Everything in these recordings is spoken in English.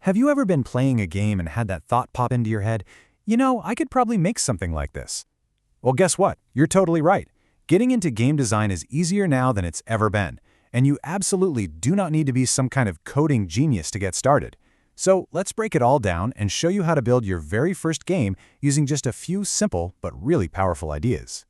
Have you ever been playing a game and had that thought pop into your head, I could probably make something like this? Well, guess what? You're totally right. Getting into game design is easier now than it's ever been, and you absolutely do not need to be some kind of coding genius to get started. So let's break it all down and show you how to build your very first game using just a few simple but really powerful ideas.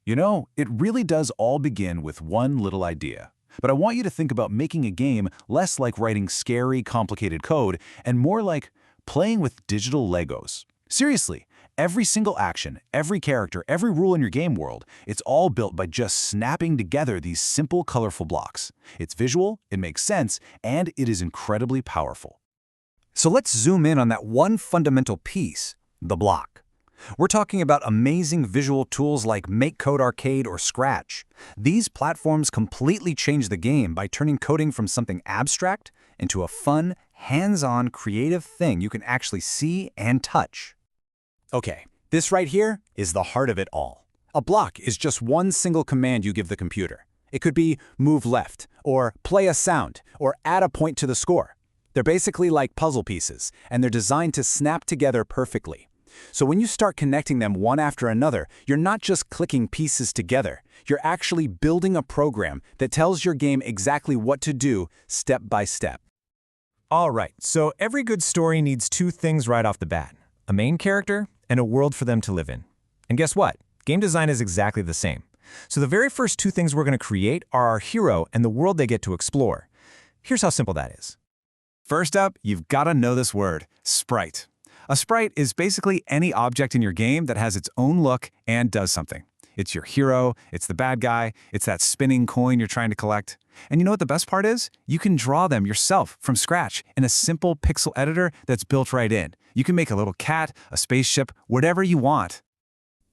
It really does all begin with one little idea. But I want you to think about making a game less like writing scary, complicated code and more like playing with digital Legos. Seriously, every single action, every character, every rule in your game world, it's all built by just snapping together these simple, colorful blocks. It's visual, it makes sense, and it is incredibly powerful. So let's zoom in on that one fundamental piece, the block. We're talking about amazing visual tools like MakeCode Arcade or Scratch. These platforms completely change the game by turning coding from something abstract into a fun, hands-on, creative thing you can actually see and touch. Okay, this right here is the heart of it all. A block is just one single command you give the computer. It could be move left, or play a sound, or add a point to the score. They're basically like puzzle pieces, and they're designed to snap together perfectly. So when you start connecting them one after another, you're not just clicking pieces together. You're actually building a program that tells your game exactly what to do step by step. All right, so every good story needs two things right off the bat: a main character and a world for them to live in. And guess what? Game design is exactly the same. So the very first two things we're going to create are our hero and the world they get to explore. Here's how simple that is. First up, you've got to know this word, sprite. A sprite is basically any object in your game that has its own look and does something. It's your hero, it's the bad guy, it's that spinning coin you're trying to collect. And you know what the best part is? You can draw them yourself from scratch in a simple pixel editor that's built right in. You can make a little cat, a spaceship, whatever you want.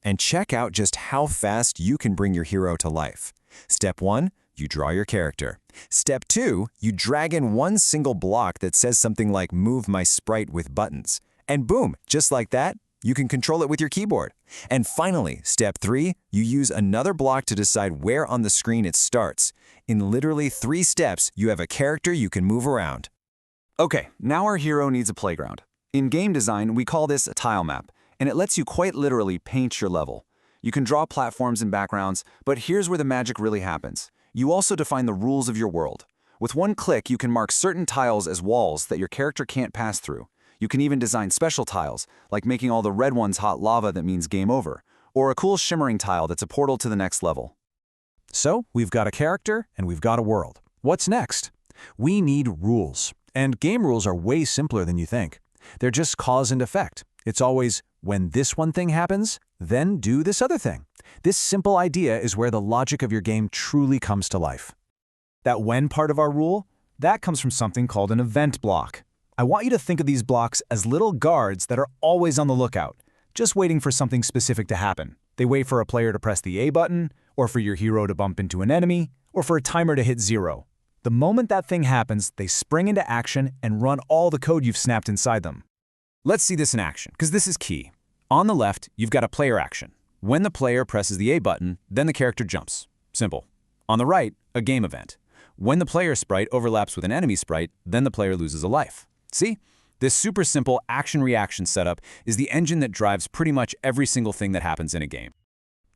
And check out just how fast you can bring your hero to life. Step 1, you draw your character. Step 2, you drag in one single block that says something like "move my sprite with buttons." And boom, just like that, you can control it with your keyboard. And finally, step 3, you use another block to decide where on the screen it starts. In literally 3 steps, you have a character you can move around. Okay, now our hero needs a playground. In game design, we call this a tile map, and it lets you quite literally paint your level. You can draw platforms and backgrounds, but here's where the magic really happens. You also define the rules of your world. With one click, you can mark certain tiles as walls that your character can't pass through. You can even design special tiles, like making all the red ones hot lava that means game over, or a cool shimmering tile that's a portal to the next level. So we've got a character and we've got a world. What's next? We need rules. And game rules are way simpler than you think. They're just cause and effect. It's always, when this one thing happens, then do this other thing. This simple idea is where the logic of your game truly comes to life. That when part of our rule, that comes from something called an event block. I want you to think of these blocks as little guards that are always on the lookout, just waiting for something specific to happen. They wait for a player to press the A button, or for your hero to bump into an enemy, or for a timer to hit 0. The moment that thing happens, they spring into action and run all the code you've snapped inside them. Let's see this in action, because this is key. On the left, you've got a player action. When the player presses the A button, then the character jumps. Simple. On the right, a game event. When the player sprite overlaps with an enemy sprite, then the player loses a life. See? This super simple action-reaction setup is the engine that drives pretty much every single thing that happens in a game.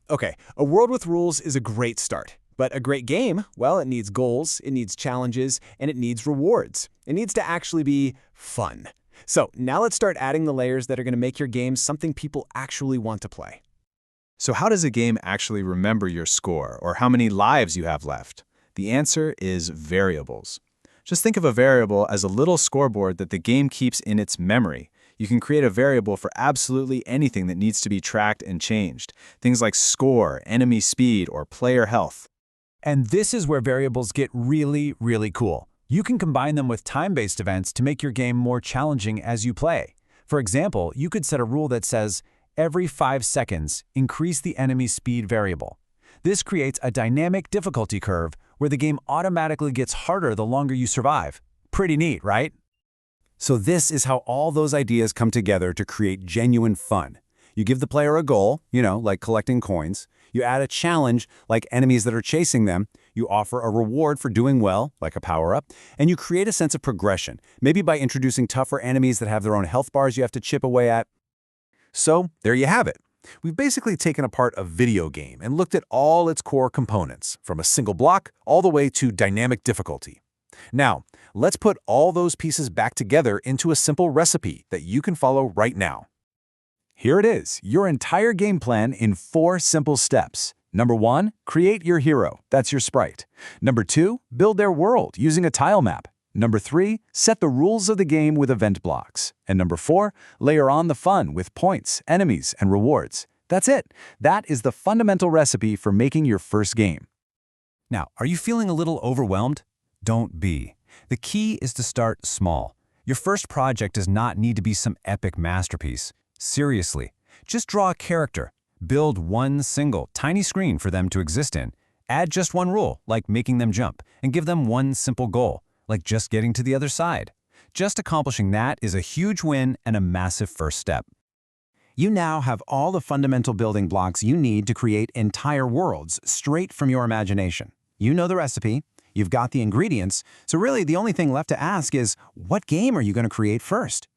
Okay, a world with rules is a great start. But a great game, well, it needs goals, it needs challenges, and it needs rewards. It needs to actually be fun. So now let's start adding the layers that are going to make your game something people actually want to play. So how does a game actually remember your score or how many lives you have left? The answer is variables. Just think of a variable as a little scoreboard that the game keeps in its memory. You can create a variable for absolutely anything that needs to be tracked and changed. Things like score, enemy speed, or player health. And this is where variables get really, really cool. You can combine them with time-based events to make your game more challenging as you play. For example, you could set a rule that says, every 5 seconds, increase the enemy speed variable. This creates a dynamic difficulty curve where the game automatically gets harder the longer you survive. Pretty neat, right? So this is how all those ideas come together to create genuine fun. You give the player a goal, like collecting coins. You add a challenge, like enemies that are chasing them. You offer a reward for doing well, like a power-up. And you create a sense of progression, maybe by introducing tougher enemies that have their own health bars you have to chip away at. So, there you have it. We've basically taken apart a video game and looked at all its core components, from a single block all the way to dynamic difficulty. Now, let's put all those pieces back together into a simple recipe that you can follow right now. Here it is, your entire game plan in 4 simple steps. Number 1, create your hero. That's your sprite. Number 2, build their world using a tile map. Number 3, set the rules of the game with event blocks. And number 4, layer on the fun with points, enemies, and rewards. That's it. That is the fundamental recipe for making your first game. Now, are you feeling a little overwhelmed? Don't be. The key is to start small. Your first project does not need to be some epic masterpiece. Seriously, just draw a character. Build one single, tiny screen for them to exist in. Add just one rule, like making them jump, and give them one simple goal, like just getting to the other side. Just accomplishing that is a huge win and a massive first step. You now have all the fundamental building blocks you need to create entire worlds straight from your imagination. You know the recipe, you've got the ingredients, so really the only thing left to ask is, what game are you going to create first?